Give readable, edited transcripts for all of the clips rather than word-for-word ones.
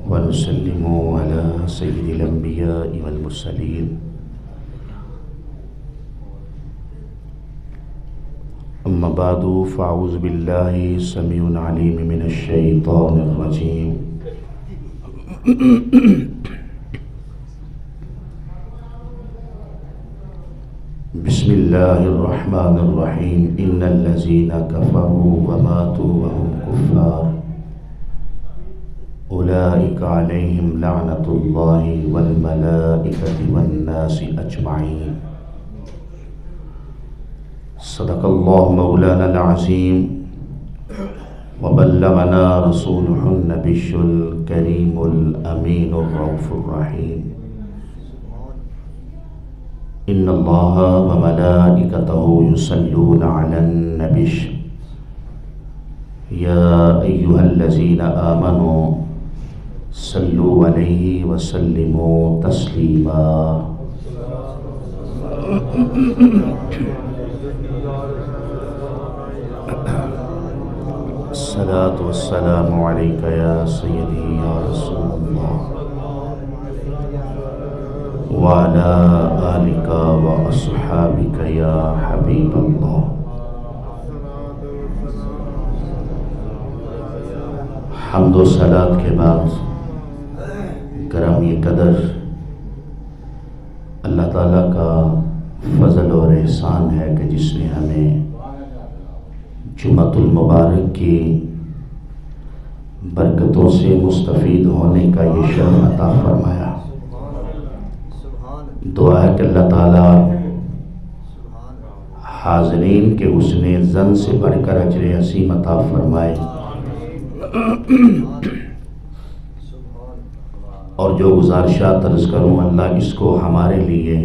ونسلم على سيد الأنبياء والمرسلين أما بعد فأعوذ بالله السميع العليم من الشيطان الرجيم بسم الله الرحمن الرحيم إن الذين كفروا وماتوا وهم كفار أولئك عليهم لعنة الله والملائكة والناس أجمعين صدق الله مولانا العظيم وبلغنا رسوله النبي الكريم الأمين الرؤوف الرحيم إن الله وملائكته يصلون على النبي يا أيها الذين آمنوا صلوا عليه وسلموا تسليما الصلاة والسلام عليك يا سيدي يا رسول الله وعلى آلك وأصحابك يا حبيب الله حمد و صلات کے بعد گرامی قدر اللہ تعالیٰ کا فضل اور احسان ہے کہ جس نے ہمیں جمعۃ المبارک کی برکتوں سے مستفید ہونے کا یہ شرف عطا فرمایا۔ دعا ہے کہ اللہ تعالیٰ حاضرین کے حسن ظن سے بڑھ کر اجر عظیم عطا فرمائے، اور جو گزارشات عرض کروں اللہ اس کو ہمارے لیے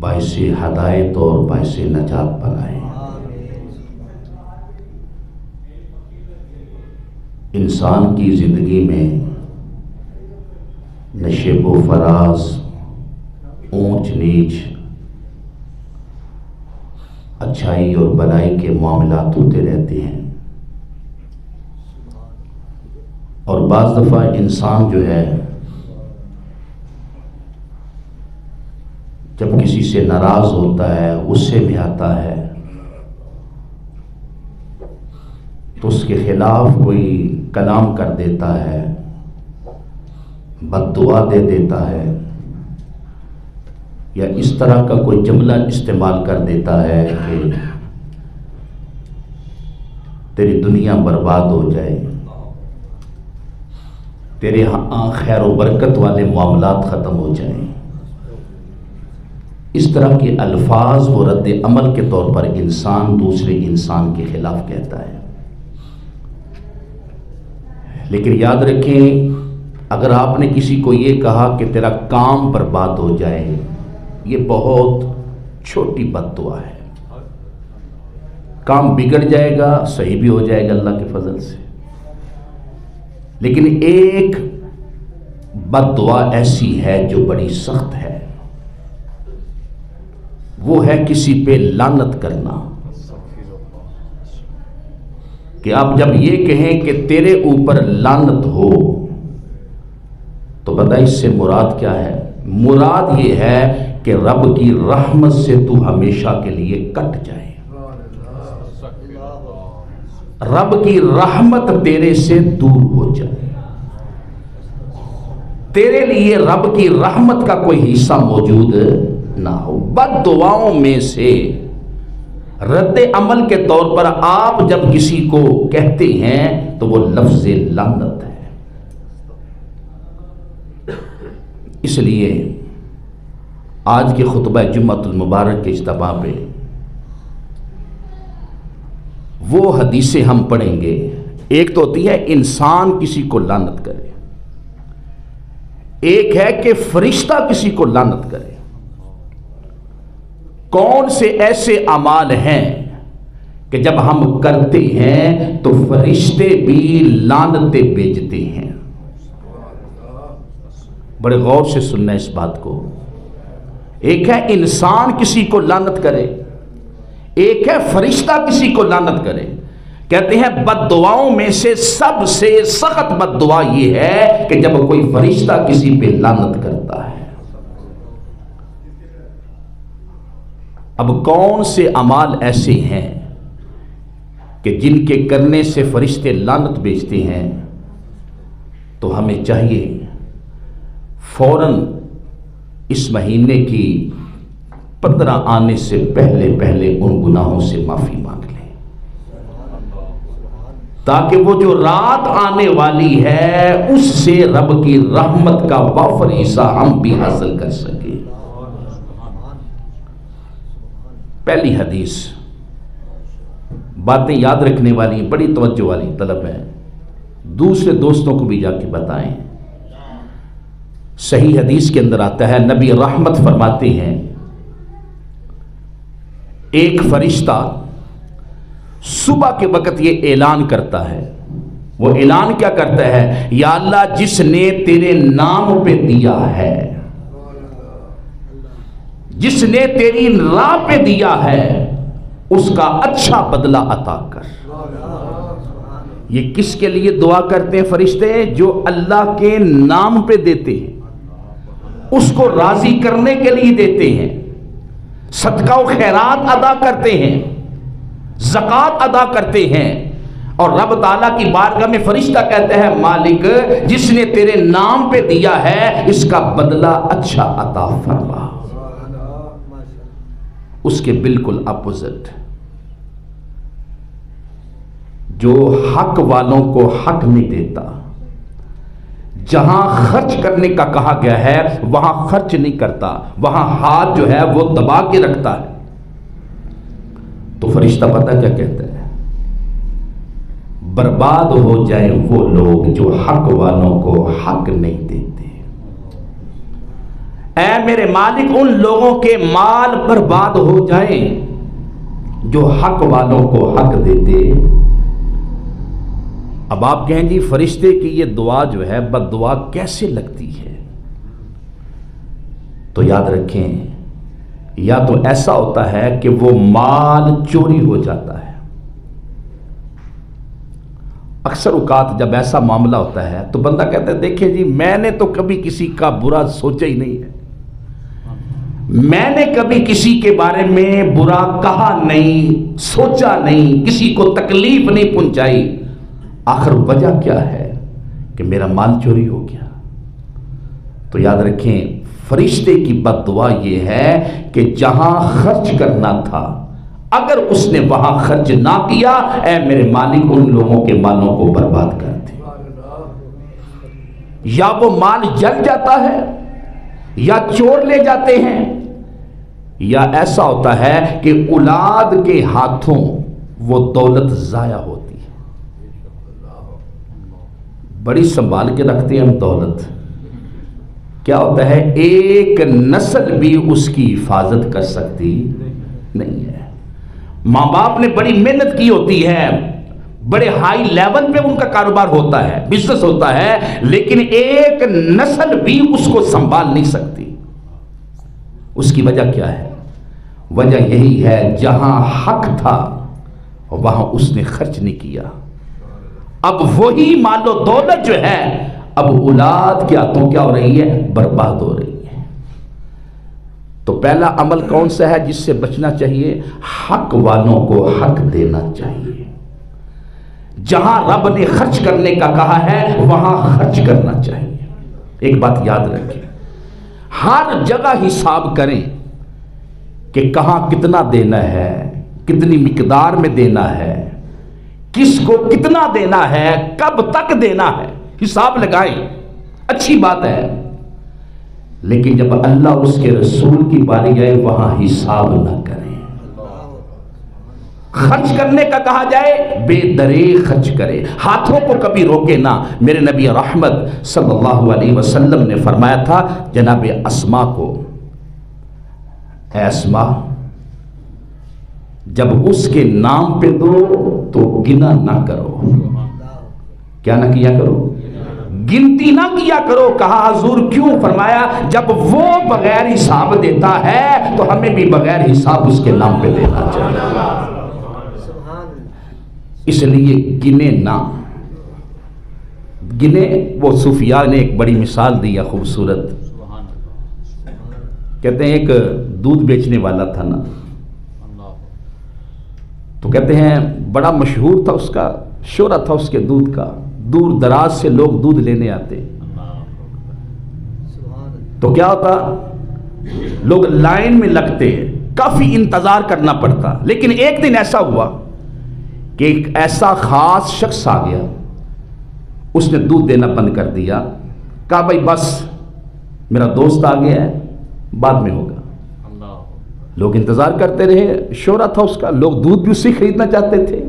باعث ہدایت اور باعث نجات بنائے۔ انسان کی زندگی میں نشیب و فراز، اونچ نیچ، اچھائی اور بلائی کے معاملات ہوتے رہتے ہیں، اور بعض دفعہ انسان جو ہے جب کسی سے ناراض ہوتا ہے، غصے میں آتا ہے، تو اس کے خلاف کوئی کلام کر دیتا ہے، بد دعا دے دیتا ہے، یا اس طرح کا کوئی جملہ استعمال کر دیتا ہے کہ تیری دنیا برباد ہو جائے، تیرے ہاں خیر و برکت والے معاملات ختم ہو جائیں۔ اس طرح کے الفاظ وہ رد عمل کے طور پر انسان دوسرے انسان کے خلاف کہتا ہے۔ لیکن یاد رکھیں، اگر آپ نے کسی کو یہ کہا کہ تیرا کام برباد ہو جائے، یہ بہت چھوٹی بد دعا ہے۔ کام بگڑ جائے گا، صحیح بھی ہو جائے گا اللہ کے فضل سے، لیکن ایک بد دعا ایسی ہے جو بڑی سخت ہے، وہ ہے کسی پہ لعنت کرنا۔ کہ آپ جب یہ کہیں کہ تیرے اوپر لعنت ہو، تو پتہ اس سے مراد کیا ہے؟ مراد یہ ہے کہ رب کی رحمت سے تو ہمیشہ کے لیے کٹ جائے، رب کی رحمت تیرے سے دور ہو جائے، تیرے لیے رب کی رحمت کا کوئی حصہ موجود نہ ہو۔ بد دعاؤں میں سے رد عمل کے طور پر آپ جب کسی کو کہتے ہیں تو وہ لفظ لعنت ہے۔ اس لیے آج کے خطبہ جمعۃ المبارک کے اجتماع پہ وہ حدیثیں ہم پڑھیں گے۔ ایک تو ہوتی ہے انسان کسی کو لعنت کرے، ایک ہے کہ فرشتہ کسی کو لعنت کرے۔ کون سے ایسے اعمال ہیں کہ جب ہم کرتے ہیں تو فرشتے بھی لعنتیں بھیجتے ہیں؟ بڑے غور سے سننا اس بات کو۔ ایک ہے انسان کسی کو لعنت کرے، ایک ہے فرشتہ کسی کو لعنت کرے۔ کہتے ہیں بد دعاؤں میں سے سب سے سخت بد دعا یہ ہے کہ جب کوئی فرشتہ کسی پہ لعنت کرتا ہے۔ اب کون سے اعمال ایسے ہیں کہ جن کے کرنے سے فرشتے لعنت بھیجتے ہیں؟ تو ہمیں چاہیے فوراً اس مہینے کی 15 آنے سے پہلے ان گناہوں سے معافی مانگ لیں، تاکہ وہ جو رات آنے والی ہے اس سے رب کی رحمت کا وافر حصہ ہم بھی حاصل کر سکیں۔ پہلی حدیث، باتیں یاد رکھنے والی بڑی توجہ والی طلب ہے، دوسرے دوستوں کو بھی جا کے بتائیں۔ صحیح حدیث کے اندر آتا ہے، نبی رحمت فرماتے ہیں ایک فرشتہ صبح کے وقت یہ اعلان کرتا ہے، وہ اعلان کیا کرتا ہے؟ یا اللہ جس نے تیرے نام پہ دیا ہے، جس نے تیری راہ پہ دیا ہے، اس کا اچھا بدلہ عطا کر۔ یہ کس کے لیے دعا کرتے ہیں فرشتے؟ جو اللہ کے نام پہ دیتے ہیں، اس کو راضی کرنے کے لیے دیتے ہیں، صدقہ و خیرات ادا کرتے ہیں، زکوٰۃ ادا کرتے ہیں، اور رب تعالیٰ کی بارگاہ میں فرشتہ کہتا ہے مالک جس نے تیرے نام پہ دیا ہے اس کا بدلہ اچھا عطا فرما۔ اس کے بالکل اپوزٹ، جو حق والوں کو حق نہیں دیتا، جہاں خرچ کرنے کا کہا گیا ہے وہاں خرچ نہیں کرتا، وہاں ہاتھ جو ہے وہ دبا کے رکھتا ہے، تو فرشتہ پتہ کیا کہتا ہے؟ برباد ہو جائیں وہ لوگ جو حق والوں کو حق نہیں دیتے۔ اے میرے مالک ان لوگوں کے مال برباد ہو جائیں جو حق والوں کو حق دیتے۔ اب آپ کہیں جی فرشتے کی یہ دعا جو ہے بد دعا کیسے لگتی ہے؟ تو یاد رکھیں، یا تو ایسا ہوتا ہے کہ وہ مال چوری ہو جاتا ہے۔ اکثر اوقات جب ایسا معاملہ ہوتا ہے تو بندہ کہتا ہے دیکھیں جی میں نے تو کبھی کسی کا برا سوچا ہی نہیں ہے، میں نے کبھی کسی کے بارے میں برا کہا نہیں، سوچا نہیں، کسی کو تکلیف نہیں پہنچائی، آخر وجہ کیا ہے کہ میرا مال چوری ہو گیا۔ تو یاد رکھیں فرشتے کی بد دعا یہ ہے کہ جہاں خرچ کرنا تھا اگر اس نے وہاں خرچ نہ کیا، اے میرے مالک ان لوگوں کے مالوں کو برباد کر دے۔ یا وہ مال جل جاتا ہے، یا چور لے جاتے ہیں، یا ایسا ہوتا ہے کہ اولاد کے ہاتھوں وہ دولت ضائع ہوتی ہے۔ بڑی سنبھال کے رکھتے ہیں ہم دولت، کیا ہوتا ہے ایک نسل بھی اس کی حفاظت کر سکتی نہیں ہے۔ ماں باپ نے بڑی محنت کی ہوتی ہے، بڑے ہائی لیول پہ ان کا کاروبار ہوتا ہے، بزنس ہوتا ہے، لیکن ایک نسل بھی اس کو سنبھال نہیں سکتی۔ اس کی وجہ کیا ہے؟ وجہ یہی ہے جہاں حق تھا وہاں اس نے خرچ نہیں کیا۔ اب وہی مال و دولت جو ہے اب اولاد کے ہاتھوں کیا ہو رہی ہے؟ برباد ہو رہی ہے۔ تو پہلا عمل کون سا ہے جس سے بچنا چاہیے؟ حق والوں کو حق دینا چاہیے۔ جہاں رب نے خرچ کرنے کا کہا ہے وہاں خرچ کرنا چاہیے۔ ایک بات یاد رکھیں، ہر جگہ حساب کریں کہ کہاں کتنا دینا ہے، کتنی مقدار میں دینا ہے، کس کو کتنا دینا ہے، کب تک دینا ہے، حساب لگائیں، اچھی بات ہے۔ لیکن جب اللہ اور اس کے رسول کی باری آئے وہاں حساب نہ کریں۔ خرچ کرنے کا کہا جائے بے دریغ خرچ کرے، ہاتھوں کو کبھی روکے نہ۔ میرے نبی رحمت صلی اللہ علیہ وسلم نے فرمایا تھا جناب اسما کو، اے اسما جب اس کے نام پہ دو تو گنا نہ کرو، کیا نہ کیا کرو؟ گنتی نہ کیا کرو۔ کہا حضور کیوں؟ فرمایا جب وہ بغیر حساب دیتا ہے تو ہمیں بھی بغیر حساب اس کے نام پہ دینا چاہیے۔ اس لیے گنے نہ گنے. وہ صوفیاء نے ایک بڑی مثال دی ہے خوبصورت. کہتے ہیں ایک دودھ بیچنے والا تھا نا, تو کہتے ہیں بڑا مشہور تھا, اس کا شہرت تھا اس کے دودھ کا, دور دراز سے لوگ دودھ لینے آتے. تو کیا ہوتا, لوگ لائن میں لگتے, کافی انتظار کرنا پڑتا. لیکن ایک دن ایسا ہوا کہ ایک ایسا خاص شخص آ گیا, اس نے دودھ دینا بند کر دیا. کہا بھائی بس میرا دوست آ گیا ہے, بعد میں ہوگا. لوگ انتظار کرتے رہے, شہرت تھا اس کا, لوگ دودھ بھی اس سے خریدنا چاہتے تھے.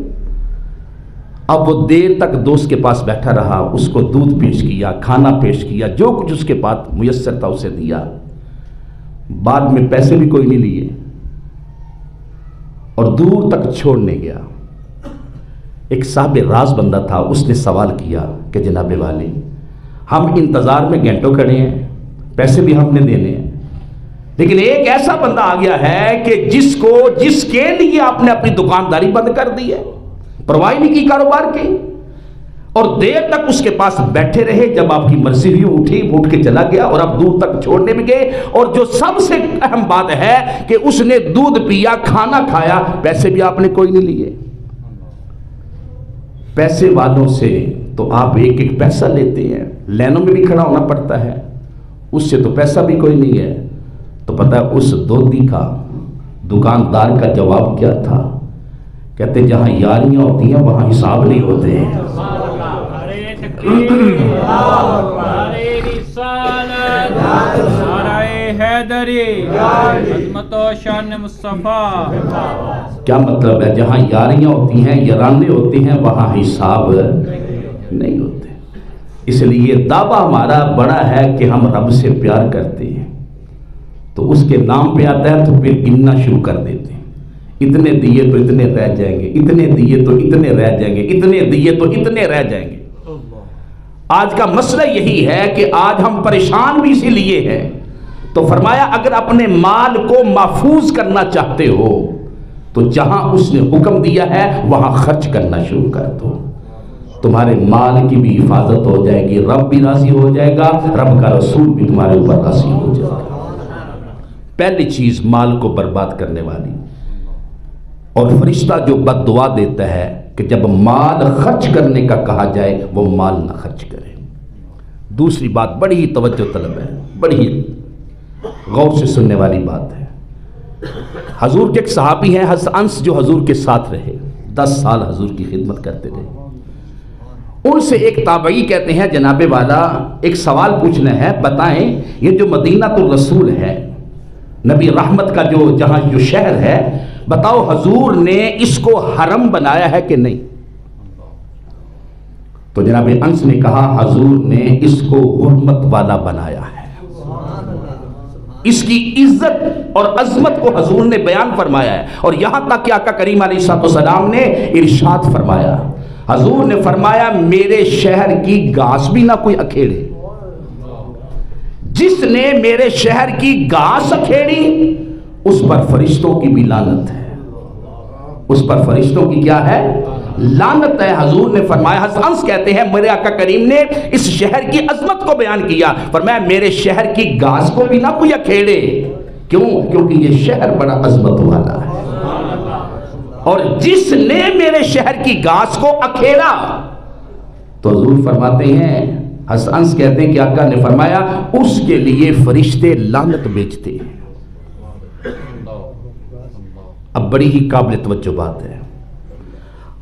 اب وہ دیر تک دوست کے پاس بیٹھا رہا, اس کو دودھ پیش کیا, کھانا پیش کیا, جو کچھ اس کے پاس میسر تھا اسے دیا. بعد میں پیسے بھی کوئی نہیں لیے اور دور تک چھوڑنے گیا. ایک صاحب راز بندہ تھا, اس نے سوال کیا کہ جناب والے ہم انتظار میں گھنٹوں کھڑے ہیں, پیسے بھی ہم نے دینے ہیں, لیکن ایک ایسا بندہ آ گیا ہے کہ جس کے لیے آپ نے اپنی دکانداری بند کر دی ہے, پرواہ نہیں کی کاروبار کی, اور دیر تک اس کے پاس بیٹھے رہے. جب آپ کی مرضی ہوئی اٹھ کے چلا گیا, اور اب دور تک چھوڑنے میں گئے. اور جو سب سے اہم بات ہے کہ اس نے دودھ پیا, کھانا کھایا, پیسے بھی آپ نے کوئی نہیں لیے. پیسے والوں سے تو آپ ایک ایک پیسہ لیتے ہیں, لائنوں میں بھی کھڑا ہونا پڑتا ہے, اس سے تو پیسہ بھی کوئی نہیں ہے. تو پتہ ہے اس دودھی کا دکاندار کا جواب کیا تھا؟ کہتے جہاں یاریاں ہوتی ہیں وہاں حساب نہیں ہوتے ہیں. کیا مطلب ہے؟ جہاں یاریاں ہوتی ہیں, یارانے ہوتے ہیں, وہاں حساب نہیں ہوتے. اس لیے دعویٰ ہمارا بڑا ہے کہ ہم رب سے پیار کرتے ہیں, تو اس کے نام پہ آتا ہے تو پھر گننا شروع کر دیتے ہیں. اتنے دیے تو اتنے رہ جائیں گے, اتنے دیے تو اتنے رہ جائیں گے, اتنے دیے تو اتنے رہ جائیں گے. آج کا مسئلہ یہی ہے کہ آج ہم پریشان بھی اسی لیے ہیں. تو فرمایا اگر اپنے مال کو محفوظ کرنا چاہتے ہو تو جہاں اس نے حکم دیا ہے وہاں خرچ کرنا شروع کر دو, تمہارے مال کی بھی حفاظت ہو جائے گی, رب بھی راضی ہو جائے گا, رب کا رسول بھی تمہارے اوپر راضی ہو جائے گا. پہلی چیز مال کو برباد کرنے والی, اور فرشتہ جو بد دعا دیتا ہے کہ جب مال خرچ کرنے کا کہا جائے وہ مال نہ خرچ کرے. دوسری بات بڑی ہی توجہ طلب ہے, بڑی ہی غور سے سننے والی بات ہے. حضور کے ایک صحابی ہیں حضرت انس, جو حضور کے ساتھ رہے, 10 سال حضور کی خدمت کرتے رہے. ان سے ایک تابعی کہتے ہیں جناب والا ایک سوال پوچھنا ہے, بتائیں یہ جو مدینہ الرسول ہے, نبی رحمت کا جہاں جو شہر ہے, بتاؤ حضور نے اس کو حرم بنایا ہے کہ نہیں؟ تو جناب انس نے کہا حضور نے اس کو حرمت والا بنایا ہے. اس کی عزت اور عظمت کو حضور نے بیان فرمایا ہے. اور یہاں تک کہ آقا کریم علیہ السلام نے ارشاد فرمایا, حضور نے فرمایا میرے شہر کی گھاس بھی نہ کوئی اکھیڑے. جس نے میرے شہر کی گھاس اکھیڑی اس پر فرشتوں کی بھی لعنت ہے, اس پر فرشتوں کی کیا ہے؟ لعنت ہے. حضور نے فرمایا, حضرت انس کہتے ہیں میرے آقا کریم نے اس شہر کی عظمت کو بیان کیا, فرمایا میرے شہر کی گھاس کو بھی نہ کوئی اکھیڑے. کیوں؟ کیونکہ یہ شہر بڑا عظمت والا ہے. اور جس نے میرے شہر کی گھاس کو اکھیڑا, تو حضور فرماتے ہیں, حضرت انس کہتے ہیں کہ آقا نے فرمایا اس کے لیے فرشتے لعنت بیچتے ہیں. اب بڑی ہی قابل توجہ بات ہے.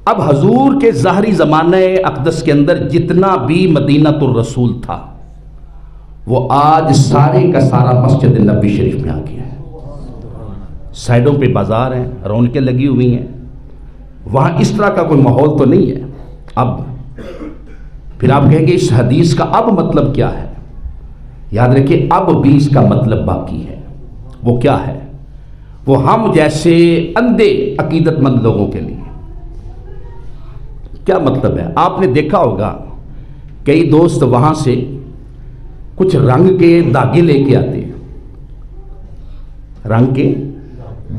اب حضور کے ظاہری زمانہ اقدس کے اندر جتنا بھی مدینہ الرسول تھا وہ آج سارے کا سارا مسجد نبوی شریف میں آ گیا ہے. سائڈوں پہ بازار ہیں, رونقیں لگی ہوئی ہیں, وہاں اس طرح کا کوئی ماحول تو نہیں ہے. اب پھر آپ کہیں گے اس حدیث کا اب مطلب کیا ہے؟ یاد رکھیں اب بھی اس کا مطلب باقی ہے. وہ کیا ہے؟ وہ ہم جیسے اندھے عقیدت مند لوگوں کے لیے کیا مطلب ہے؟ آپ نے دیکھا ہوگا کئی دوست وہاں سے کچھ رنگ کے دھاگے لے کے آتے ہیں, رنگ کے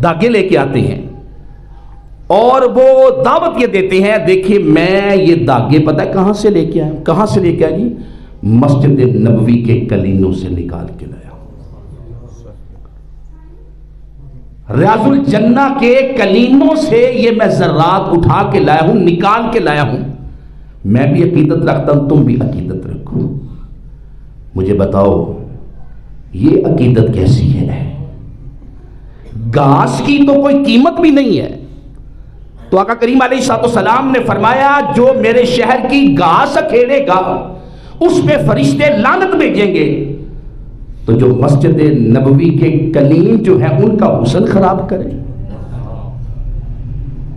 دھاگے لے کے آتے ہیں, اور وہ دعوت یہ دیتے ہیں، دیکھیں میں یہ داغے پتہ ہے کہاں سے لے کے آیا، کہاں سے لے کے آیا جی؟ مسجد نبوی کے کلینوں سے نکال کے لایا، ریاض الجنہ کے کلینوں سے یہ میں ذرات اٹھا کے لایا ہوں، نکال کے لایا ہوں۔ میں بھی عقیدت رکھتا ہوں، تم بھی عقیدت رکھو، مجھے بتاؤ یہ عقیدت کیسی ہے؟ گھاس کی تو کوئی قیمت بھی نہیں ہے، تو آقا کریم علیہ السلام نے فرمایا جو میرے شہر کی گھاس کھیڑے گا اس پہ فرشتے لعنت بھیجیں گے، تو جو مسجد نبوی کے کلیم جو ہیں ان کا حسن خراب کرے،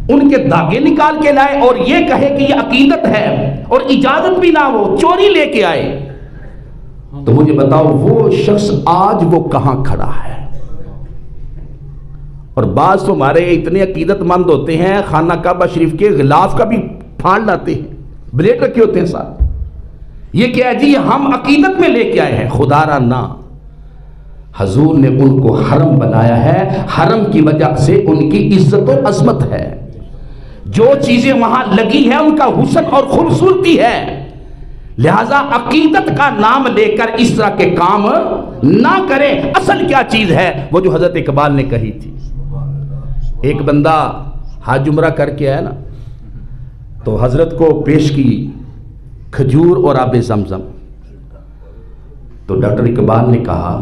ان کے داغے نکال کے لائے اور یہ کہے کہ یہ عقیدت ہے اور اجازت بھی نہ ہو، چوری لے کے آئے، تو مجھے بتاؤ وہ شخص آج وہ کہاں کھڑا ہے؟ اور بعض تو ہمارے اتنے عقیدت مند ہوتے ہیں خانہ کعبہ شریف کے غلاف کا بھی پھاڑ لاتے ہیں، بلیڈ رکھے ہوتے ہیں ساتھ، یہ کیا جی ہم عقیدت میں لے کے آئے ہیں، خدا را نہ، حضور نے ان کو حرم بنایا ہے، حرم کی وجہ سے ان کی عزت و عظمت ہے، جو چیزیں وہاں لگی ہیں ان کا حسن اور خوبصورتی ہے، لہذا عقیدت کا نام لے کر اس طرح کے کام نہ کریں۔ اصل کیا چیز ہے وہ جو حضرت اقبال نے کہی تھی، ایک بندہ حج عمرہ کر کے آیا نا، تو حضرت کو پیش کی کھجور اور آب زمزم، تو ڈاکٹر اقبال نے کہا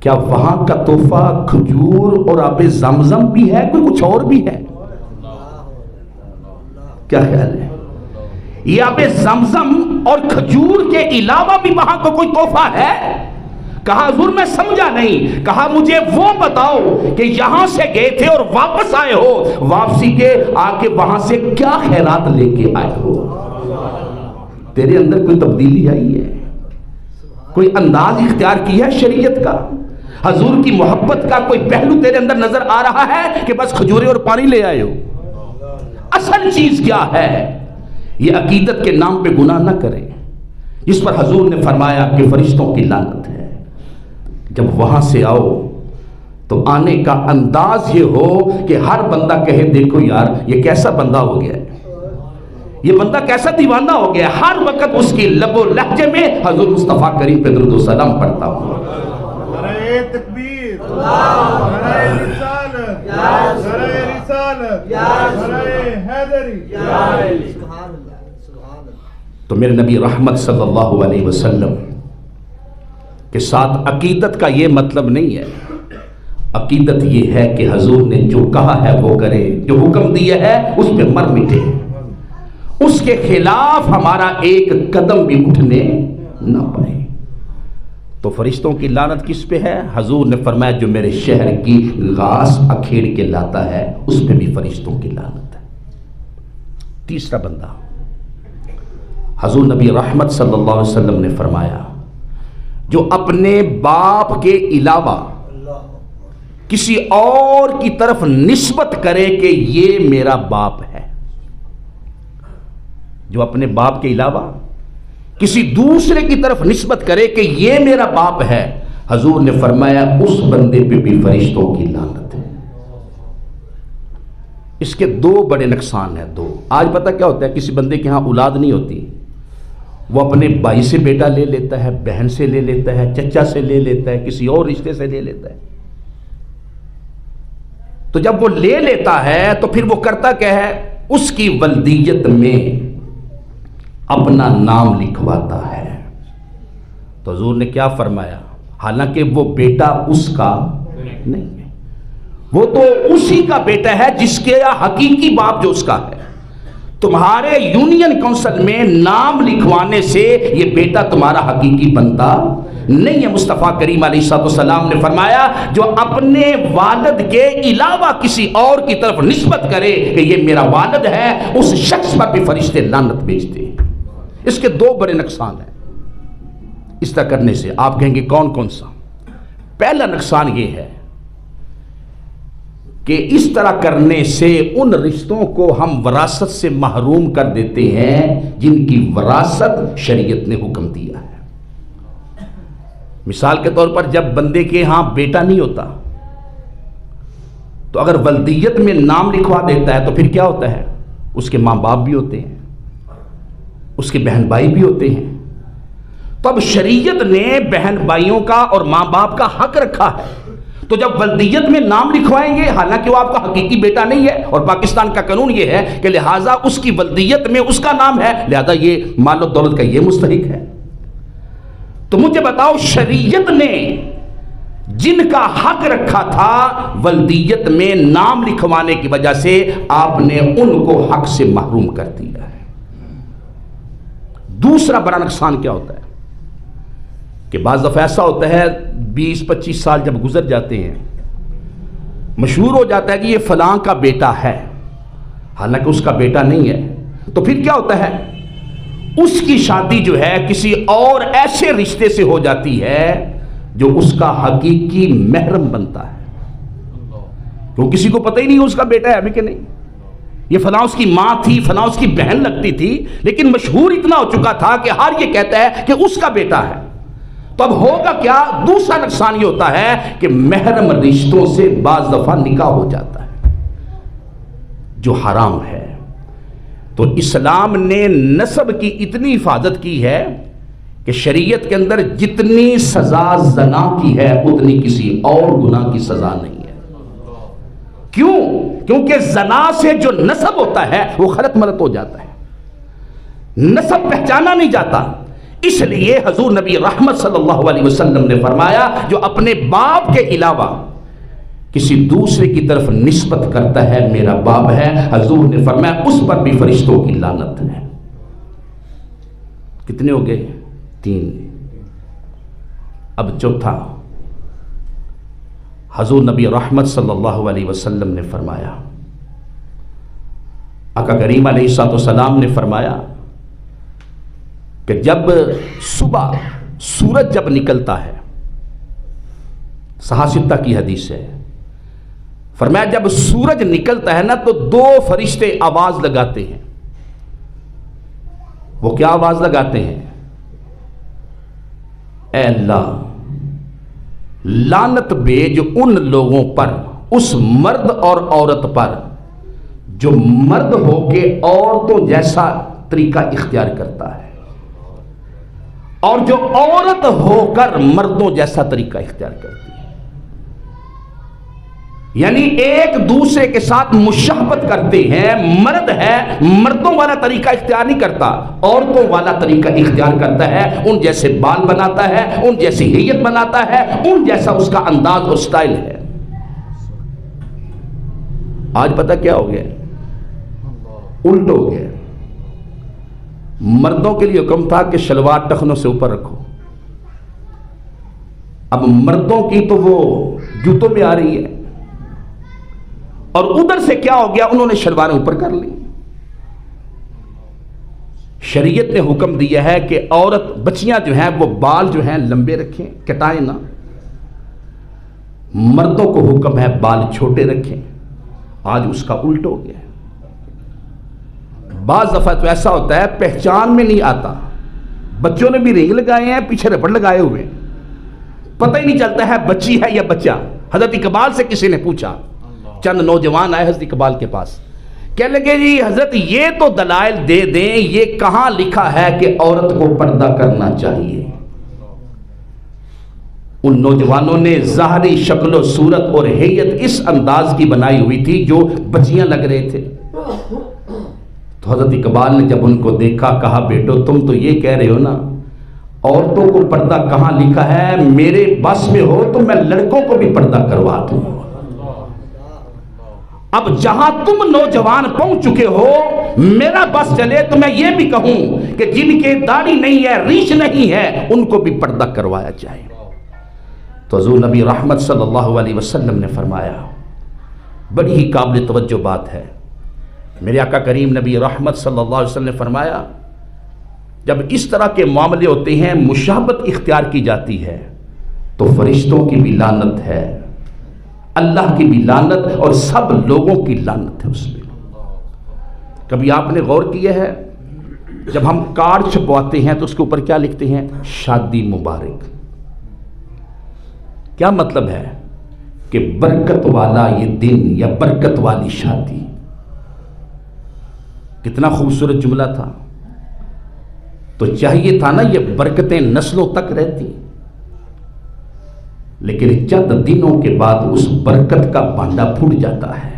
کیا وہاں کا تحفہ کھجور اور آب زمزم بھی ہے، کوئی کچھ اور بھی ہے؟ کیا خیال ہے؟ یہ آب زمزم اور کھجور کے علاوہ بھی وہاں کو کوئی تحفہ ہے؟ کہا حضور میں سمجھا نہیں، کہا مجھے وہ بتاؤ کہ یہاں سے گئے تھے اور واپس آئے ہو، واپسی کے آ کے وہاں سے کیا خیرات لے کے آئے ہو؟ تیرے اندر کوئی تبدیلی آئی ہے، کوئی انداز اختیار کیا ہے شریعت کا، حضور کی محبت کا کوئی پہلو تیرے اندر نظر آ رہا ہے کہ بس کھجورے اور پانی لے آئے ہو؟ اصل چیز کیا ہے؟ یہ عقیدت کے نام پہ گناہ نہ کرے، جس پر حضور نے فرمایا کہ فرشتوں کی لعنت ہے۔ جب وہاں سے آؤ تو آنے کا انداز یہ ہو کہ ہر بندہ کہے دیکھو یار یہ کیسا بندہ ہو گیا ہے، یہ بندہ کیسا دیوانہ ہو گیا ہے، ہر وقت اس کی لب و لہجے میں حضور مصطفیٰ کریم پہ درود و سلام پڑھتا ہوں۔ نعرہ تکبیر، نعرہ رسالت، نعرہ رسالت، نعرہ حیدری۔ تو میرے نبی رحمت صلی اللہ علیہ وسلم کے ساتھ عقیدت کا یہ مطلب نہیں ہے، عقیدت یہ ہے کہ حضور نے جو کہا ہے وہ کرے، جو حکم دیا ہے اس پہ مر مٹے، اس کے خلاف ہمارا ایک قدم بھی اٹھنے نہ پائے۔ تو فرشتوں کی لعنت کس پہ ہے؟ حضور نے فرمایا جو میرے شہر کی گھاس اکھیڑ کے لاتا ہے اس پہ بھی فرشتوں کی لعنت ہے۔ تیسرا بندہ، حضور نبی رحمت صلی اللہ علیہ وسلم نے فرمایا جو اپنے باپ کے علاوہ کسی اور کی طرف نسبت کرے کہ یہ میرا باپ ہے، جو اپنے باپ کے علاوہ کسی دوسرے کی طرف نسبت کرے کہ یہ میرا باپ ہے، حضور نے فرمایا اس بندے پہ بھی فرشتوں کی لعنت ہے۔ اس کے دو بڑے نقصان ہیں، دو۔ آج پتہ کیا ہوتا ہے، کسی بندے کے ہاں اولاد نہیں ہوتی، وہ اپنے بھائی سے بیٹا لے لیتا ہے، بہن سے لے لیتا ہے، چچا سے لے لیتا ہے، کسی اور رشتے سے لے لیتا ہے۔ تو جب وہ لے لیتا ہے تو پھر وہ کرتا کیا ہے، اس کی ولدیت میں اپنا نام لکھواتا ہے۔ تو حضور نے کیا فرمایا، حالانکہ وہ بیٹا اس کا نہیں ہے، وہ تو اسی کا بیٹا ہے جس کے حقیقی باپ جو اس کا ہے۔ تمہارے یونین کونسل میں نام لکھوانے سے یہ بیٹا تمہارا حقیقی بنتا نہیں ہے۔ مصطفیٰ کریم علیہ السلام نے فرمایا جو اپنے والد کے علاوہ کسی اور کی طرف نسبت کرے کہ یہ میرا والد ہے، اس شخص پر بھی فرشتے لعنت بھیجتے ہیں۔ اس کے دو بڑے نقصان ہیں اس طرح کرنے سے۔ آپ کہیں گے کون کون سا؟ پہلا نقصان یہ ہے کہ اس طرح کرنے سے ان رشتوں کو ہم وراثت سے محروم کر دیتے ہیں جن کی وراثت شریعت نے حکم دیا ہے۔ مثال کے طور پر جب بندے کے ہاں بیٹا نہیں ہوتا تو اگر ولدیت میں نام لکھوا دیتا ہے تو پھر کیا ہوتا ہے؟ اس کے ماں باپ بھی ہوتے ہیں، اس کے بہن بھائی بھی ہوتے ہیں. تو اب شریعت نے بہن بھائیوں کا اور ماں باپ کا حق رکھا ہے. تو جب ولدیت میں نام لکھوائیں گے، حالانکہ وہ آپ کا حقیقی بیٹا نہیں ہے، اور پاکستان کا قانون یہ ہے کہ لہٰذا اس کی ولدیت میں اس کا نام ہے، لہذا یہ مال و دولت کا یہ مستحق ہے. تو مجھے بتاؤ، شریعت نے جن کا حق رکھا تھا ولدیت میں نام لکھوانے کی وجہ سے، آپ نے ان کو حق سے محروم کر دیا ہے. دوسرا بڑا نقصان کیا ہوتا ہے کہ بعض دفعہ ایسا ہوتا ہے 20-25 سال جب گزر جاتے ہیں، مشہور ہو جاتا ہے کہ یہ فلاں کا بیٹا ہے، حالانکہ اس کا بیٹا نہیں ہے. تو پھر کیا ہوتا ہے؟ اس کی شادی جو ہے کسی اور ایسے رشتے سے ہو جاتی ہے جو اس کا حقیقی محرم بنتا ہے، کیوں کسی کو پتہ ہی نہیں اس کا بیٹا ہے ابھی کہ نہیں. یہ فلاں اس کی ماں تھی، فلاں اس کی بہن لگتی تھی، لیکن مشہور اتنا ہو چکا تھا کہ ہر یہ کہتا ہے کہ اس کا بیٹا ہے. تو اب ہوگا کیا؟ دوسرا نقصان یہ ہوتا ہے کہ محرم رشتوں سے بعض دفعہ نکاح ہو جاتا ہے جو حرام ہے. تو اسلام نے نسب کی اتنی حفاظت کی ہے کہ شریعت کے اندر جتنی سزا زنا کی ہے اتنی کسی اور گناہ کی سزا نہیں ہے. کیوں؟ کیونکہ زنا سے جو نسب ہوتا ہے وہ خلط ملط ہو جاتا ہے، نسب پہچانا نہیں جاتا. اس لیے حضور نبی رحمت صلی اللہ علیہ وسلم نے فرمایا جو اپنے باپ کے علاوہ کسی دوسرے کی طرف نسبت کرتا ہے میرا باپ ہے، حضور نے فرمایا اس پر بھی فرشتوں کی لعنت ہے. کتنے ہو گئے؟ 3. اب چوتھا، حضور نبی رحمت صلی اللہ علیہ وسلم نے فرمایا، آقا کریم علیہ الصلوۃ والسلام نے فرمایا کہ جب صبح سورج جب نکلتا ہے، صحاح ستہ کی حدیث ہے، فرمایا جب سورج نکلتا ہے نا تو 2 فرشتے آواز لگاتے ہیں. وہ کیا آواز لگاتے ہیں؟ اے اللہ، لعنت بھیج ان لوگوں پر، اس مرد اور عورت پر جو مرد ہو کے عورتوں جیسا طریقہ اختیار کرتا ہے اور جو عورت ہو کر مردوں جیسا طریقہ اختیار کرتی ہے. یعنی ایک دوسرے کے ساتھ مشابہت کرتے ہیں. مرد ہے مردوں والا طریقہ اختیار نہیں کرتا، عورتوں والا طریقہ اختیار کرتا ہے. ان جیسے بال بناتا ہے، ان جیسی ہیئت بناتا ہے، ان جیسا اس کا انداز اور سٹائل ہے. آج پتہ کیا ہو گیا؟ الٹ ہو گیا. مردوں کے لیے حکم تھا کہ شلوار ٹخنوں سے اوپر رکھو، اب مردوں کی تو وہ جوتوں میں آ رہی ہے، اور ادھر سے کیا ہو گیا؟ انہوں نے شلواریں اوپر کر لی. شریعت نے حکم دیا ہے کہ عورت بچیاں جو ہیں وہ بال جو ہیں لمبے رکھیں، کٹائیں نہ. مردوں کو حکم ہے بال چھوٹے رکھیں. آج اس کا الٹ ہو گیا. بعض دفعہ تو ایسا ہوتا ہے پہچان میں نہیں آتا، بچوں نے بھی رنگ لگائے ہیں، پیچھے ربڑ لگائے ہوئے، پتہ ہی نہیں چلتا ہے بچی ہے یا بچہ. حضرت اقبال سے کسی نے پوچھا، چند نوجوان آئے حضرت اقبال کے پاس، کہنے لگے جی حضرت یہ تو دلائل دے دیں، یہ کہاں لکھا ہے کہ عورت کو پردہ کرنا چاہیے؟ ان نوجوانوں نے ظاہری شکل و صورت اور ہیئت اس انداز کی بنائی ہوئی تھی جو بچیاں لگ رہے تھے. تو حضرت اقبال نے جب ان کو دیکھا کہا بیٹو تم تو یہ کہہ رہے ہو نا عورتوں کو پردہ کہاں لکھا ہے؟ میرے بس میں ہو تو میں لڑکوں کو بھی پردہ کروا دوں. اب جہاں تم نوجوان پہنچ چکے ہو میرا بس چلے تو میں یہ بھی کہوں کہ جن کے داڑھی نہیں ہے ریش نہیں ہے ان کو بھی پردہ کروایا جائے. تو حضور نبی رحمت صلی اللہ علیہ وسلم نے فرمایا، بڑی ہی قابل توجہ بات ہے. میرے آقا کریم نبی رحمت صلی اللہ علیہ وسلم نے فرمایا جب اس طرح کے معاملے ہوتے ہیں، مشابہت اختیار کی جاتی ہے تو فرشتوں کی بھی لعنت ہے، اللہ کی بھی لعنت اور سب لوگوں کی لعنت ہے اس میں. کبھی آپ نے غور کیا ہے جب ہم کارڈ چھپواتے ہیں تو اس کے اوپر کیا لکھتے ہیں؟ شادی مبارک. کیا مطلب ہے؟ کہ برکت والا یہ دن یا برکت والی شادی. کتنا خوبصورت جملہ تھا. تو چاہیے تھا نا یہ برکتیں نسلوں تک رہتی، لیکن چند دنوں کے بعد اس برکت کا بانڈا پھوٹ جاتا ہے.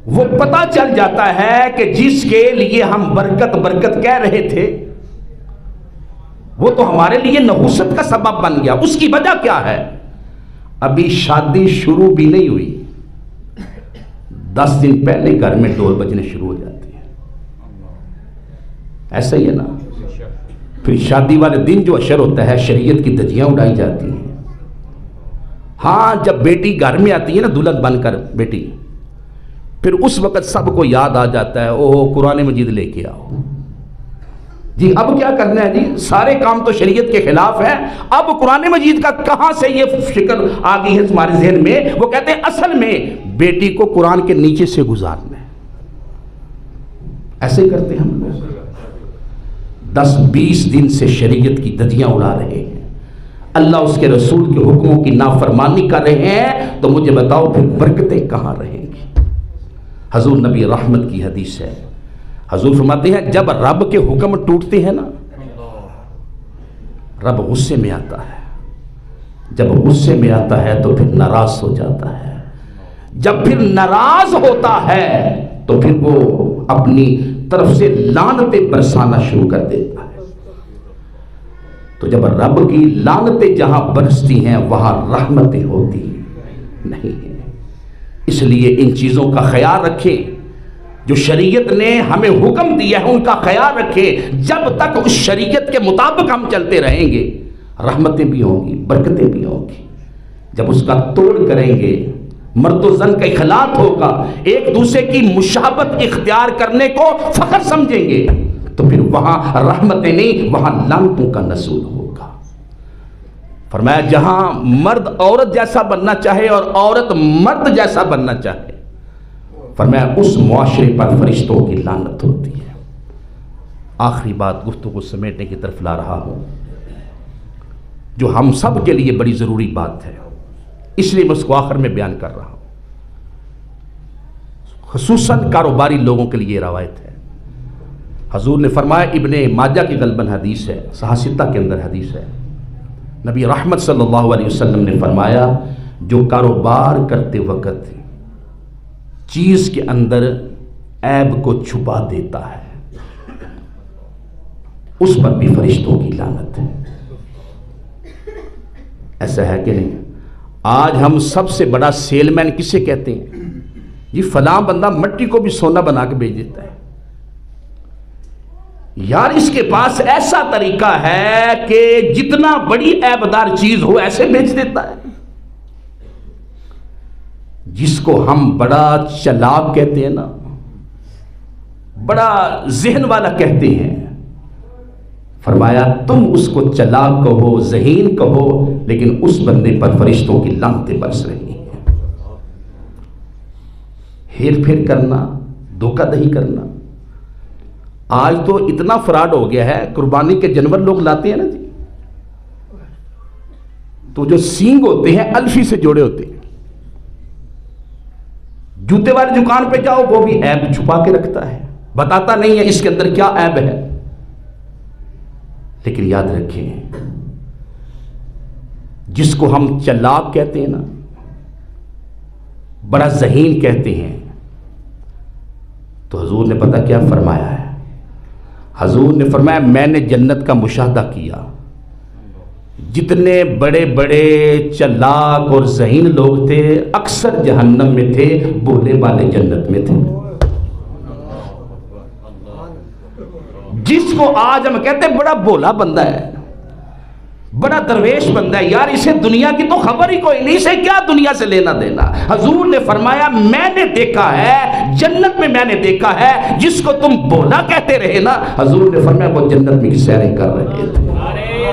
وہ پتہ چل جاتا ہے کہ جس کے لیے ہم برکت برکت کہہ رہے تھے وہ تو ہمارے لیے نحوست کا سبب بن گیا. اس کی وجہ کیا ہے؟ ابھی شادی شروع بھی نہیں ہوئی، 10 دن پہلے گھر میں ڈول بجنے شروع ہو جاتی ہے. ایسا ہی ہے نا. پھر شادی والے دن جو اشر ہوتا ہے شریعت کی دھجیاں اڑائی جاتی ہیں. ہاں جب بیٹی گھر میں آتی ہے نا دلہن بن کر بیٹی، پھر اس وقت سب کو یاد آ جاتا ہے اوہ قرآن مجید لے کے آؤ. جی اب کیا کرنا ہے جی؟ سارے کام تو شریعت کے خلاف ہے. اب قرآن مجید کا کہاں سے یہ شکل آ گئی ہے تمہارے ذہن میں؟ وہ کہتے ہیں اصل میں بیٹی کو قرآن کے نیچے سے گزارنا ہے. ایسے کرتے ہم لوگ 10-20 دن سے شریعت کی دھجیاں اڑا رہے ہیں، اللہ اس کے رسول کے حکموں کی نافرمانی کر رہے ہیں. تو مجھے بتاؤ پھر برکتیں کہاں رہیں گی؟ حضور نبی رحمت کی حدیث ہے. حضور فرماتے ہیں جب رب کے حکم ٹوٹتے ہیں نا رب غصے میں آتا ہے. جب غصے میں آتا ہے تو پھر ناراض ہو جاتا ہے. جب پھر ناراض ہوتا ہے تو پھر وہ اپنی طرف سے لعنتیں برسانا شروع کر دیتا ہے. تو جب رب کی لعنتیں جہاں برستی ہیں وہاں رحمتیں ہوتی نہیں ہیں. اس لیے ان چیزوں کا خیال رکھیں. جو شریعت نے ہمیں حکم دیا ہے ان کا خیال رکھیں. جب تک اس شریعت کے مطابق ہم چلتے رہیں گے رحمتیں بھی ہوں گی، برکتیں بھی ہوں گی. جب اس کا توڑ کریں گے، مرد و زن کا اخلاط ہوگا، ایک دوسرے کی مشابہت اختیار کرنے کو فخر سمجھیں گے، تو پھر وہاں رحمتیں نہیں وہاں لعنتوں کا نزول ہوگا. فرمایا جہاں مرد عورت جیسا بننا چاہے اور عورت مرد جیسا بننا چاہے، فرمایا اس معاشرے پر فرشتوں کی لعنت ہوتی ہے. آخری بات گفتگو سمیٹنے کی طرف لا رہا ہوں جو ہم سب کے لیے بڑی ضروری بات ہے، اس لیے میں اس کو آخر میں بیان کر رہا ہوں. خصوصاً کاروباری لوگوں کے لیے یہ روایت ہے. حضور نے فرمایا، ابن ماجہ کی غالباً حدیث ہے، صحیح ستہ کے اندر حدیث ہے، نبی رحمت صلی اللہ علیہ وسلم نے فرمایا جو کاروبار کرتے وقت چیز کے اندر عیب کو چھپا دیتا ہے اس پر بھی فرشتوں کی لعنت ہے. ایسا ہے کہ نہیں؟ آج ہم سب سے بڑا سیل مین کسے کہتے ہیں؟ یہ فلاں بندہ مٹی کو بھی سونا بنا کے بیچ دیتا ہے. یار اس کے پاس ایسا طریقہ ہے کہ جتنا بڑی عیبدار چیز ہو ایسے بیچ دیتا ہے. جس کو ہم بڑا چلاک کہتے ہیں نا، بڑا ذہن والا کہتے ہیں، فرمایا تم اس کو چلاک کہو، ذہین کہو، لیکن اس بندے پر فرشتوں کی لعنتیں برس رہی ہیں. ہیر پھیر کرنا، دھوکہ دہی کرنا. آج تو اتنا فراڈ ہو گیا ہے، قربانی کے جانور لوگ لاتے ہیں نا جی، تو جو سینگ ہوتے ہیں الفی سے جوڑے ہوتے ہیں. جوتے والی دکان پہ جاؤ وہ بھی عیب چھپا کے رکھتا ہے، بتاتا نہیں ہے اس کے اندر کیا عیب ہے. لیکن یاد رکھیں جس کو ہم چلاک کہتے ہیں نا، بڑا ذہین کہتے ہیں، تو حضور نے پتہ کیا فرمایا ہے؟ حضور نے فرمایا میں نے جنت کا مشاہدہ کیا، جتنے بڑے بڑے چلاک اور ذہین لوگ تھے اکثر جہنم میں تھے، بولے والے جنت میں تھے. جس کو آج ہم کہتے ہیں بڑا بولا بندہ ہے، بڑا درویش بندہ ہے، یار اسے دنیا کی تو خبر ہی کوئی نہیں، اسے کیا دنیا سے لینا دینا. حضور نے فرمایا میں نے دیکھا ہے جنت میں، میں نے دیکھا ہے جس کو تم بولا کہتے رہے نا، حضور نے فرمایا وہ جنت میں کی سیریں کر رہے تھے.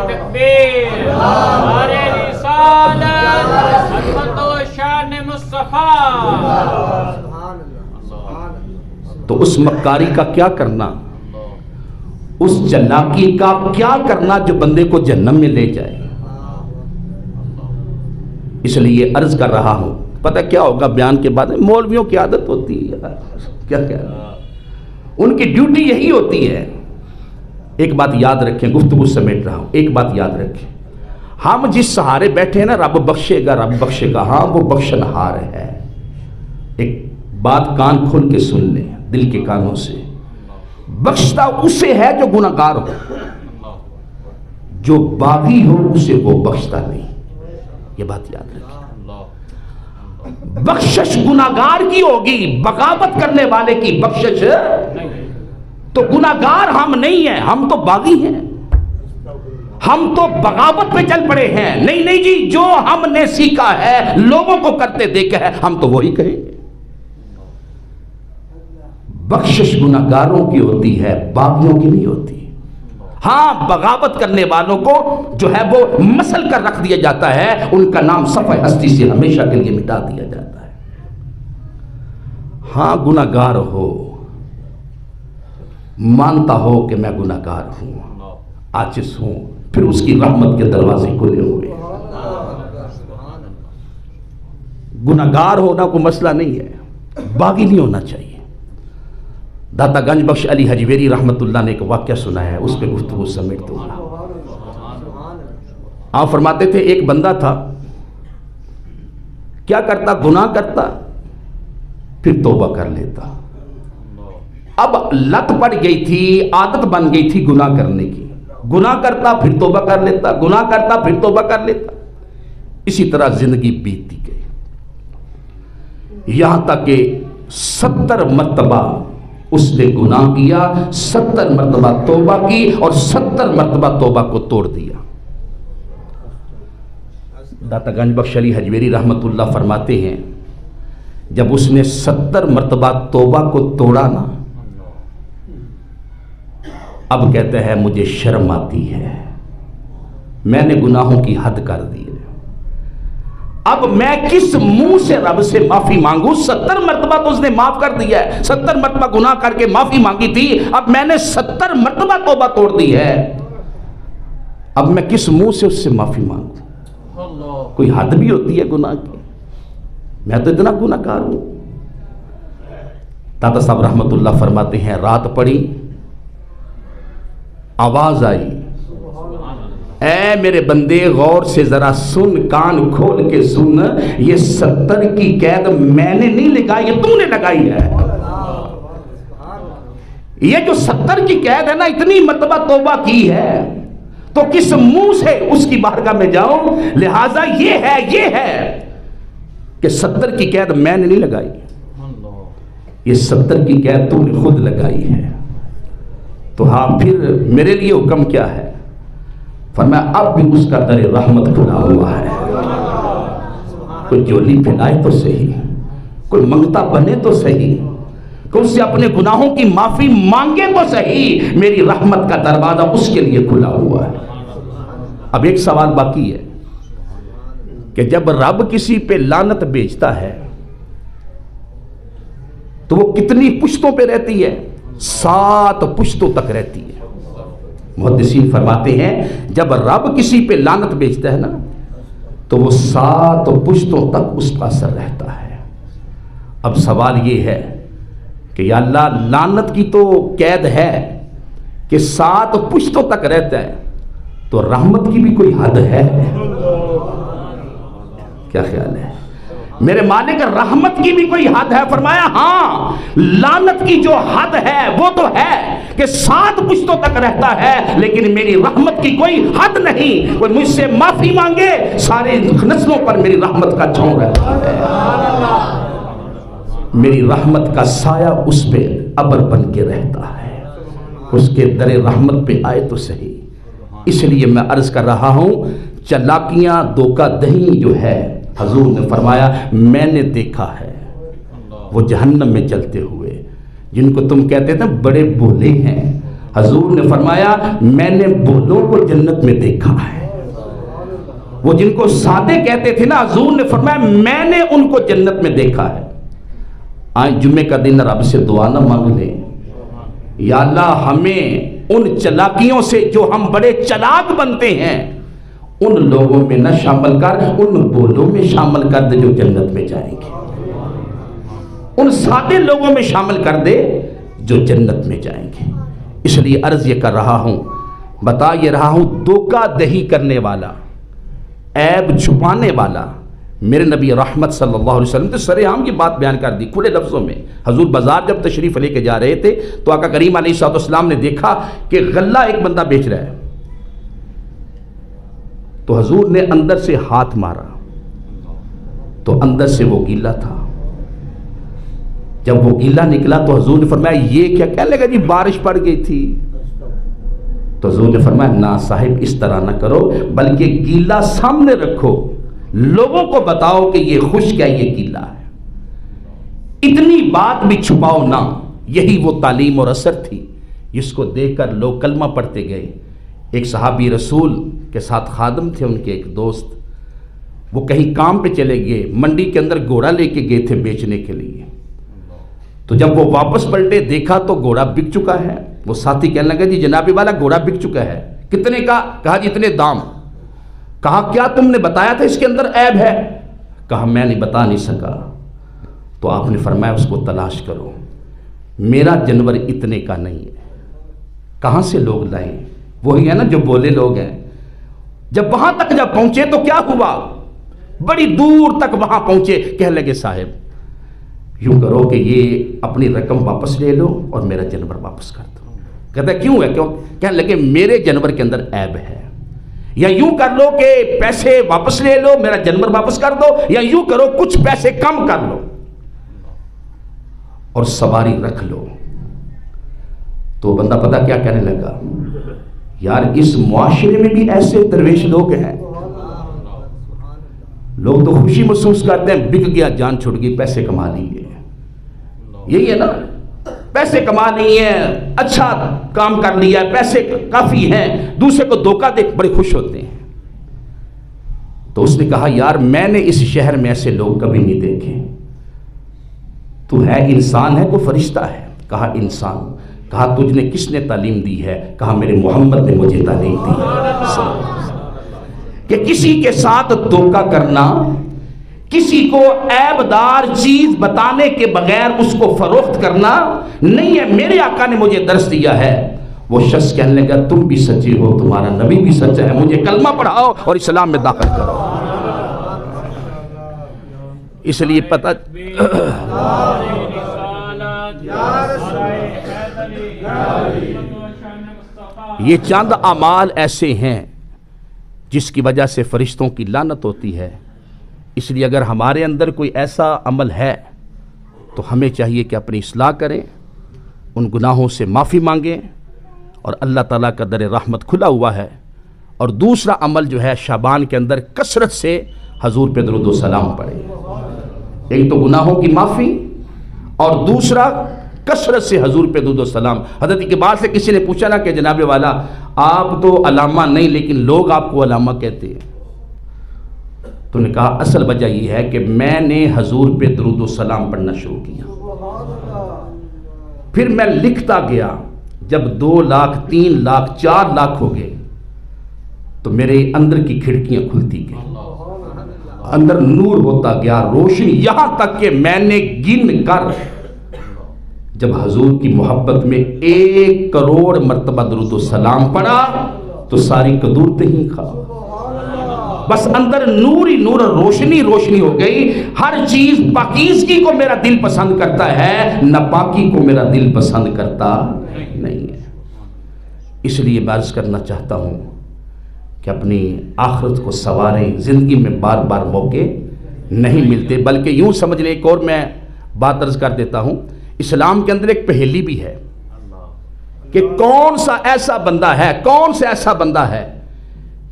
تکبیر، نعرہ رسالت، عظمت و شان مصطفیٰ. تو اس مکاری کا کیا کرنا، اس چلاکی کا کیا کرنا جو بندے کو جہنم میں لے جائے. اس لیے عرض کر رہا ہوں، پتہ کیا ہوگا بیان کے بعد، مولویوں کی عادت ہوتی ہے، کیا ان کی ڈیوٹی یہی ہوتی ہے۔ ایک بات یاد رکھیں، گفتگو سمیٹ رہا ہوں، ایک بات یاد رکھیں، ہم جس سہارے بیٹھے ہیں نا، رب بخشے گا رب بخشے گا، ہاں وہ بخشنہار ہے۔ ایک بات کان کھول کے سن لیں دل کے کانوں سے، بخشتا اسے ہے جو گناہگار ہو، جو باغی ہو اسے وہ بخشتا نہیں، یہ بات یاد رکھیں۔ بخشش گناہگار کی ہوگی، بغاوت کرنے والے کی بخشش تو گناہگار ہم نہیں ہیں، ہم تو باغی ہیں، ہم تو بغاوت پہ چل پڑے ہیں۔ نہیں جی، جو ہم نے سیکھا ہے، لوگوں کو کرتے دیکھا ہے، ہم تو وہی کہیں گے۔ بخشش گناہگاروں کی ہوتی ہے، باغیوں کی نہیں ہوتی۔ ہاں، بغاوت کرنے والوں کو جو ہے وہ مسل کر رکھ دیا جاتا ہے، ان کا نام صفحہ ہستی سے ہمیشہ کے لیے مٹا دیا جاتا ہے۔ ہاں، گناہگار ہو، مانتا ہو کہ میں گناہگار ہوں، عاجز ہوں، پھر اس کی رحمت کے دروازے کھلے ہوئے۔ گناہگار ہونا کوئی مسئلہ نہیں ہے، باغی نہیں ہونا چاہیے۔ داتا گنج بخش علی حجویری رحمت اللہ نے ایک واقعہ سنا ہے، اس پہ گفتگو سمیٹ دوں گا۔ آپ فرماتے تھے ایک بندہ تھا، کیا کرتا؟ گناہ کرتا، پھر توبہ کر لیتا۔ اب لت پڑ گئی تھی، عادت بن گئی تھی گناہ کرنے کی، گناہ کرتا پھر توبہ کر لیتا، گناہ کرتا پھر توبہ کر لیتا، اسی طرح زندگی بیتتی گئی، یہاں تک کہ 70 مرتبہ اس نے گناہ کیا، 70 مرتبہ توبہ کی اور 70 مرتبہ توبہ کو توڑ دیا۔ داتا گنج بخش علی حجویری رحمت اللہ فرماتے ہیں، جب اس نے 70 مرتبہ توبہ کو توڑا نا، اب کہتا ہے مجھے شرم آتی ہے، میں نے گناہوں کی حد کر دی ہے، اب میں کس منہ سے رب سے معافی مانگوں؟ 70 مرتبہ تو اس نے معاف کر دیا ہے، 70 مرتبہ گناہ کر کے معافی مانگی تھی، اب میں نے 70 مرتبہ توبہ توڑ دی ہے، اب میں کس منہ سے اس سے معافی مانگوں؟ کوئی حد بھی ہوتی ہے گناہ کی، میں تو اتنا گناہ گار ہوں۔ داتا صاحب رحمت اللہ فرماتے ہیں، رات پڑی، آواز آئی، اے میرے بندے غور سے ذرا سن، کان کھول کے سن، یہ 70 کی قید میں نے نہیں لگائی، یہ تم نے لگائی ہے۔ یہ جو 70 کی قید ہے نا، اتنی مرتبہ توبہ کی ہے تو کس منہ سے اس کی بارگاہ میں جاؤں؟ لہٰذا یہ ہے کہ 70 کی قید میں نے نہیں لگائی، یہ 70 کی قید تم نے خود لگائی ہے۔ تو ہاں، پھر میرے لیے حکم کیا ہے؟ فرمایا اب بھی اس کا در رحمت کھلا ہوا ہے، کوئی جولی پھیلائے تو صحیح، کوئی منگتا بنے تو صحیح، کوئی اس سے اپنے گناہوں کی معافی مانگے تو صحیح، میری رحمت کا دروازہ اس کے لیے کھلا ہوا ہے۔ اب ایک سوال باقی ہے کہ جب رب کسی پہ لعنت بھیجتا ہے تو وہ کتنی پشتوں پہ رہتی ہے؟ 7 پشتوں تک رہتی ہے۔ محدثین فرماتے ہیں جب رب کسی پہ لعنت بھیجتا ہے نا تو وہ 7 پشتوں تک اس کا اثر رہتا ہے۔ اب سوال یہ ہے کہ یا اللہ، لعنت کی تو قید ہے کہ 7 پشتوں تک رہتا ہے، تو رحمت کی بھی کوئی حد ہے؟ کیا خیال ہے میرے مالک؟ رحمت کی بھی کوئی حد ہے؟ فرمایا ہاں، لعنت کی جو حد ہے وہ تو ہے کہ 7 پشتوں تک رہتا ہے، لیکن میری رحمت کی کوئی حد نہیں۔ کوئی مجھ سے معافی مانگے، سارے نسلوں پر میری رحمت کا چھاؤں رہتا ہے، میری رحمت کا سایہ اس پہ ابر بن کے رہتا ہے، اس کے در رحمت پہ آئے تو صحیح۔ اس لیے میں عرض کر رہا ہوں، چلاکیاں، دھوکہ دہی جو ہے، حضور نے فرمایا میں نے دیکھا ہے وہ جہنم میں جلتے ہوئے، جن کو تم کہتے تھے بڑے بولے ہیں، حضور نے فرمایا میں نے بولوں کو جنت میں دیکھا ہے۔ وہ جن کو سادے کہتے تھے نا، حضور نے فرمایا میں نے ان کو جنت میں دیکھا ہے۔ آج جمعے کا دن رب سے دعا نہ مانگ لیں، یا اللہ ہمیں ان چلاکیوں سے جو ہم بڑے چلاک بنتے ہیں ان لوگوں میں نہ شامل کر، ان بولوں میں شامل کر دے جو جنت میں جائیں گے، ان سادے لوگوں میں شامل کر دے جو جنت میں جائیں گے۔ اس لیے عرض یہ کر رہا ہوں، بتا یہ رہا ہوں، دھوکہ دہی کرنے والا، عیب چھپانے والا، میرے نبی رحمت صلی اللہ علیہ وسلم نے سر عام کی بات بیان کر دی کھلے لفظوں میں۔ حضور بازار جب تشریف لے کے جا رہے تھے تو آقا کریم علیہ السلام نے دیکھا کہ غلہ ایک بندہ بیچ رہا ہے، تو حضور نے اندر سے ہاتھ مارا تو اندر سے وہ گیلا تھا۔ جب وہ گیلا نکلا تو حضور نے فرمایا یہ کیا؟ کہنے لگا جی بارش پڑ گئی تھی۔ تو حضور نے فرمایا نا صاحب، اس طرح نہ کرو، بلکہ گیلا سامنے رکھو، لوگوں کو بتاؤ کہ یہ خشک ہے، یہ گیلا ہے، اتنی بات بھی چھپاؤ نہ۔ یہی وہ تعلیم اور اثر تھی جس کو دیکھ کر لوگ کلمہ پڑھتے گئے۔ ایک صحابی رسول کے ساتھ خادم تھے، ان کے ایک دوست، وہ کہیں کام پہ چلے گئے، منڈی کے اندر گھوڑا لے کے گئے تھے بیچنے کے لیے۔ تو جب وہ واپس پلٹے دیکھا تو گھوڑا بک چکا ہے۔ وہ ساتھی کہنے لگا جی جناب والا گھوڑا بک چکا ہے، کتنے کا؟ کہا جی اتنے دام۔ کہا کیا تم نے بتایا تھا اس کے اندر عیب ہے؟ کہا میں نہیں بتا نہیں سکا۔ تو آپ نے فرمایا اس کو تلاش کرو، میرا جانور اتنے کا نہیں ہے۔ کہاں سے لوگ لائیں؟ وہی ہے نا جو بولے لوگ ہیں۔ جب وہاں تک جب پہنچے تو کیا ہوا؟ بڑی دور تک وہاں پہنچے، کہنے لگے صاحب یوں کرو کہ یہ اپنی رقم واپس لے لو اور میرا جانور واپس کر دو۔ کہتا ہے کیوں ہے؟ کیوں؟ کہنے لگے میرے جانور کے اندر عیب ہے، یا یوں کر لو کہ پیسے واپس لے لو میرا جانور واپس کر دو، یا یوں کرو کچھ پیسے کم کر لو اور سواری رکھ لو۔ تو بندہ پتہ کیا کہنے لگا؟ یار اس معاشرے میں بھی ایسے درویش لوگ ہیں، لوگ تو خوشی محسوس کرتے ہیں بک گیا، جان چھوٹ گئی، پیسے کما لیے، یہی ہے نا، پیسے کما لیے، اچھا کام کر لیا، پیسے کافی ہیں، دوسرے کو دھوکہ دے بڑے خوش ہوتے ہیں۔ تو اس نے کہا یار میں نے اس شہر میں ایسے لوگ کبھی نہیں دیکھے، تو ہے انسان ہے کوئی فرشتہ ہے؟ کہا انسان۔ کہا تجھ نے کس نے تعلیم دی ہے؟ کہا میرے محمد نے مجھے تعلیم دی ہے کہ کسی کے ساتھ دھوکہ کرنا، کسی کو عیب دار چیز بتانے کے بغیر اس کو فروخت کرنا نہیں ہے۔ میرے آقا نے مجھے درس دیا ہے۔ وہ شخص کہنے لگا تم بھی سچے ہو، تمہارا نبی بھی سچا ہے، مجھے کلمہ پڑھاؤ اور اسلام میں داخل کرو۔ اس لیے پتہ یہ چند اعمال ایسے ہیں جس کی وجہ سے فرشتوں کی لعنت ہوتی ہے۔ اس لیے اگر ہمارے اندر کوئی ایسا عمل ہے تو ہمیں چاہیے کہ اپنی اصلاح کریں، ان گناہوں سے معافی مانگیں، اور اللہ تعالیٰ کا در رحمت کھلا ہوا ہے۔ اور دوسرا عمل جو ہے شعبان کے اندر کثرت سے حضور پہ درود و سلام پڑھیں۔ ایک تو گناہوں کی معافی، اور دوسرا کثرت سے حضور پہ درود و سلام۔ حضرت اقبال سے کسی نے پوچھا نا کہ جناب والا آپ تو علامہ نہیں لیکن لوگ آپ کو علامہ کہتے ہیں، تو نے کہا اصل وجہ یہ ہے کہ میں نے حضور پہ درود و سلام پڑھنا شروع کیا، پھر میں لکھتا گیا، جب 2 لاکھ 3 لاکھ 4 لاکھ ہو گئے تو میرے اندر کی کھڑکیاں کھلتی گئیں، اندر نور ہوتا گیا، روشنی، یہاں تک کہ میں نے گن کر جب حضور کی محبت میں 1 کروڑ مرتبہ درود و سلام پڑھا تو ساری قدورتیں ہی کھا، بس اندر نور ہی نور، روشنی روشنی ہو گئی۔ ہر چیز پاکیزگی کو میرا دل پسند کرتا ہے، ناپاکی کو میرا دل پسند کرتا نہیں ہے۔ اس لیے میں عرض کرنا چاہتا ہوں کہ اپنی آخرت کو سنواریں، زندگی میں بار بار موقع نہیں ملتے، بلکہ یوں سمجھ لیں۔ ایک اور میں بات عرض کر دیتا ہوں، اسلام کے اندر ایک پہیلی بھی ہے کہ کون سا ایسا بندہ ہے، کون سا ایسا بندہ ہے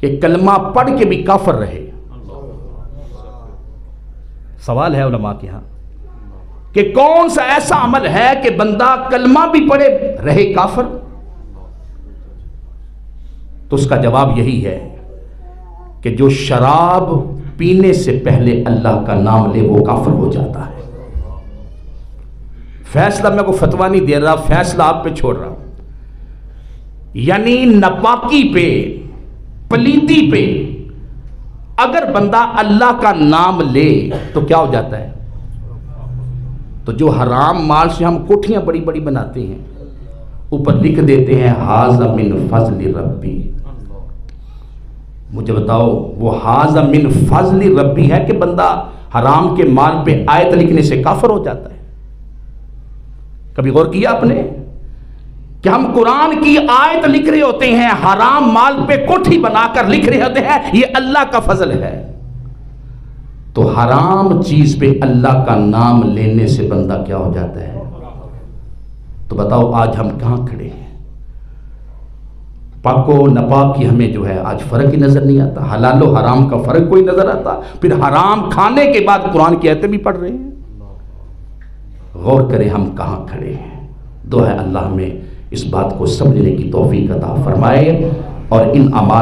کہ کلمہ پڑھ کے بھی کافر رہے۔ سوال ہے علماء کے ہاں کہ کون سا ایسا عمل ہے کہ بندہ کلمہ بھی پڑھے رہے کافر؟ تو اس کا جواب یہی ہے کہ جو شراب پینے سے پہلے اللہ کا نام لے وہ کافر ہو جاتا ہے۔ فیصلہ میں کو فتویٰ نہیں دے رہا، فیصلہ آپ پہ چھوڑ رہا ہوں۔ یعنی ناپاکی پہ، پلیتی پہ، اگر بندہ اللہ کا نام لے تو کیا ہو جاتا ہے؟ تو جو حرام مال سے ہم کوٹھیاں بڑی بڑی بناتے ہیں، اوپر لکھ دیتے ہیں ھذا من فضل ربی، مجھے بتاؤ وہ ھذا من فضل ربی ہے کہ بندہ حرام کے مال پہ آیت لکھنے سے کافر ہو جاتا ہے؟ کبھی غور کیا آپ نے کہ ہم قرآن کی آیت لکھ رہے ہوتے ہیں، حرام مال پہ کوٹھی بنا کر لکھ رہے ہوتے ہیں یہ اللہ کا فضل ہے؟ تو حرام چیز پہ اللہ کا نام لینے سے بندہ کیا ہو جاتا ہے؟ تو بتاؤ آج ہم کہاں کھڑے ہیں؟ پاک و ناپاک کی ہمیں جو ہے آج فرق ہی نظر نہیں آتا، حلال و حرام کا فرق کوئی نظر آتا، پھر حرام کھانے کے بعد قرآن کی آیتیں بھی پڑھ رہے ہیں۔ غور کریں ہم کہاں کھڑے ہیں۔ دعا ہے اللہ ہمیں اس بات کو سمجھنے کی توفیق عطا فرمائے اور ان اعمال